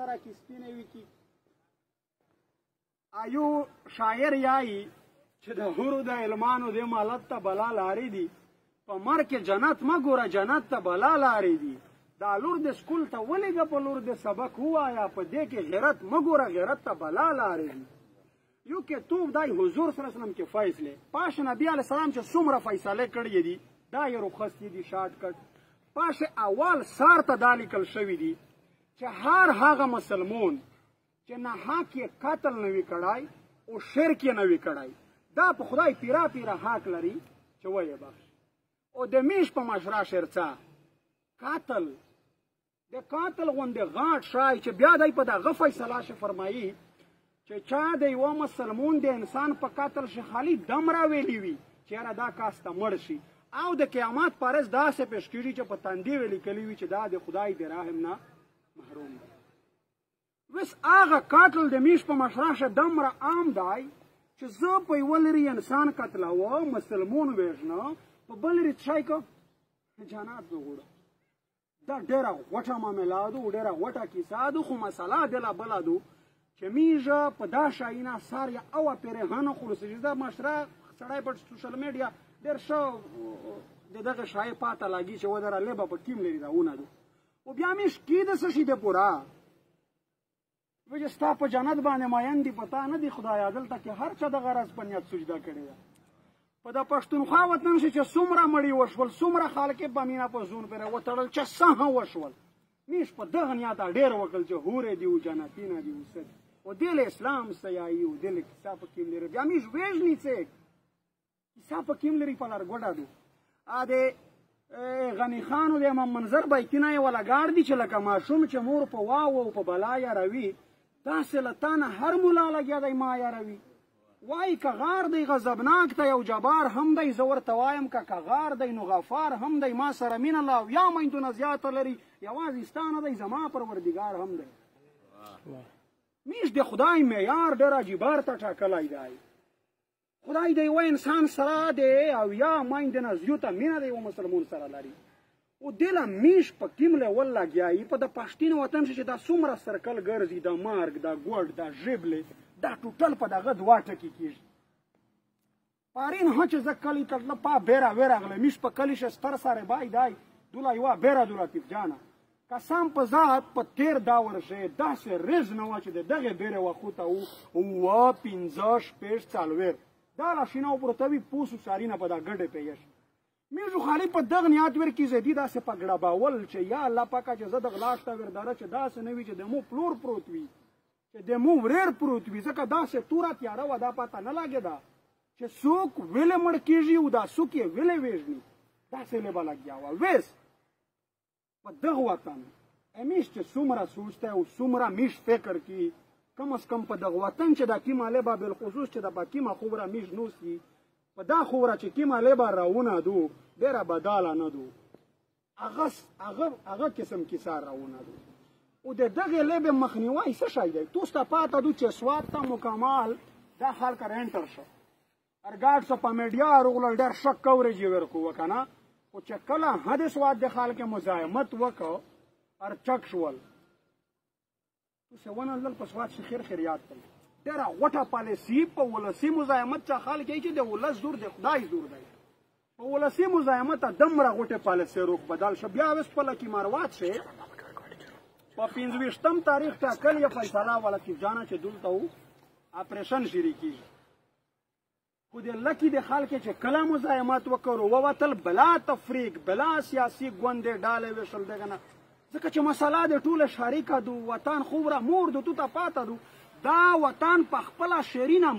سره کې سپینې وي کې ایو شاعر یایي چې د حورو د علمانو د مالت ته بلا لارې دي په مر کې جنت مه ګوره جنت ته بلا لارې دي دا لور د سکول ته ولېږه په لور د سبق ووایه په دې کې غیرت مه ګوره غیرت ته بلا لارې دي یو کې توب دای حضور صلی الله علیه وسلم کې فیصلې پاش نبی علیه السلام چې څومره فیصلې کړې دي دا یې رخصتې دي شارټ کټ پاش اول سار ته دا لیکل شوي دي چې هر هغه مسلمون چې ناحق یې قتل نه وي کړی او شرک یې نه وي کړی دا په خدای پیرا پیرا حق لري چې ویې بخش او د میش په مشره شرڅه قاتل د قاتل غوندې غاټ شای چې بیا دی په دغه فیصله شي فرمایي چې چا د یوه مسلمون د انسان په قتل شي خالي دم راویلی وي چې یاره دا کاس ته مړ شي او د قیامت په ورځ داسې پیش کېږي چې په تندي یې لیکلي وي چې دا د خدای د رحم نه محروم دی وس هغه قاتل د میش په مشره شه دمره عام دی چې زه په یوه لرې انسان قتلوه مسلمون وژنه په بل لرې شی که جنات وغوړه دا ډېره غوټه معامله ده ډېره غوټه کیسه ده خو مسله دله بله ده چې میږه په دا شی نه سار یا اوه پېرې هنه خلوصېږي دا مشره سړی په سوشل میډیا ډېر ښه د دغه شی پاته لګي چې ودره لیبه په ټیم لري راونه ده خو بیا میش کېده څه شي دی پوره وجه ستا په جنت باندې ماین دي پتا نه دي خدایا دلته کې هر چا د غرض په نیت سجده کړې ده په د پښتونخوا وطن شي چې څومره مړي وشول څومره خلک یې په مینه په زون پرې وتړل چې څه وشول میش په دغه نیت ډېر وکړل چې هورې دي او جنتینه دي او څه او دل اسلام سیایي او دل کیسه په کې لري بیا میش ویژني څه کیسه په کې لري په لار ګوډه دو ا دې غنی خان او د امام منظر بیتونه یې ولا ګاړ دي چې لکه ماشوم چې مور په واو او په بلا یاروي داسې له تانه هر ملا لګیا دی ما یاروي وایي که غار دی غضبناک دی او جبار هم دی زه ورته وایم که غار دی نو غفار هم دی ما سره مینه له یا میندونه زیاته لري یوازې ستا نه دی زما پروردګار هم دی میش د خدای معیار ډېر عجیبار ته ټاکلی دی خدای د یوه انسان سره دی او یا میندې نه زیاته مینه د یوه مسلمون سره لري او دله میش په کیم لیول لګیایي په د پښتین وطن چې دا څومره سرکل ګرځي دا مارګ دا ګوډ دا ژبلې دا ټوټل په دغه دوه ټکي کېږي پارین ها چې زه کلي ته تله پا بیره ویراغله میش په کلي شه ستر سره بای دی دوله یوه بیره د لطیف جانه قسم په ذات په تېر داور شی داسې رز نه وه چې د دغې بیرې وخوته اووه پنځه شپېږ څلوېښت دا لاشینه وپروته وي پوس سارینه په دا ګډې پیش میږو خالي په دغه نیت ورکېږي دي داسې په ګړباول چې یا الله پاکه چې زه د غلاش ته ورداره چې داسې نه وي چې د مو پلور پروت وي چې د مو ورېر پروت وي ځکه داسې توره تیاره وه دا پته نه لګېده چې څوک ویلې مړ کېږي او دا څوک یې ویلې ویژني داسې لیبه لګیا وه ویس په دغه وطن میش چې څومره سوچ دی او څومره میش فکر کي کم از کم په دغه وطن چې دا کیمه لیبه بالخصوص چې د په کیمه خوبره میش نوسي په دا خوره چې کیمه لیبه راونه دو ډېره بداله نه دو هغه قسم کیسه راونه دو او د دغې لیبې مخنیوی څه شی دی توس ته پاته دو چې سواد ته مکمل دا خلک رینټر شه ارګاډ څه په میډیا روغلل ډېر ښه کوریج یې ورکوه که نه خو چې کله حد سواد د خلک مزاحمت وکړه ار چک شول توس یې ونلل په سواد ښه خیر خیریات کړل ډېره غوټه پالیسي په ولسي مزاحمت څخه خلک یې چې د ولس زور د خدای زور دی په ولسي مزاحمت دومره غوټې پالیسي روخ بدل شه بیا اوس خپله کې مروات شي په 25 تاریخ ټاکل یې فیصله وه لطیف جانه چې دلته و اپریشن شروع کېږي خو د لکې د خلک چې کله مزاحمت وکړو ووتل بلا تفریق بلا سیاسي ګوندې ډالې ویشل دغه نه ځکه چې مسله د ټوله شریکه دو وطن خوبره مور دو تو ته پاته دو دا وطن په خپله شیرینه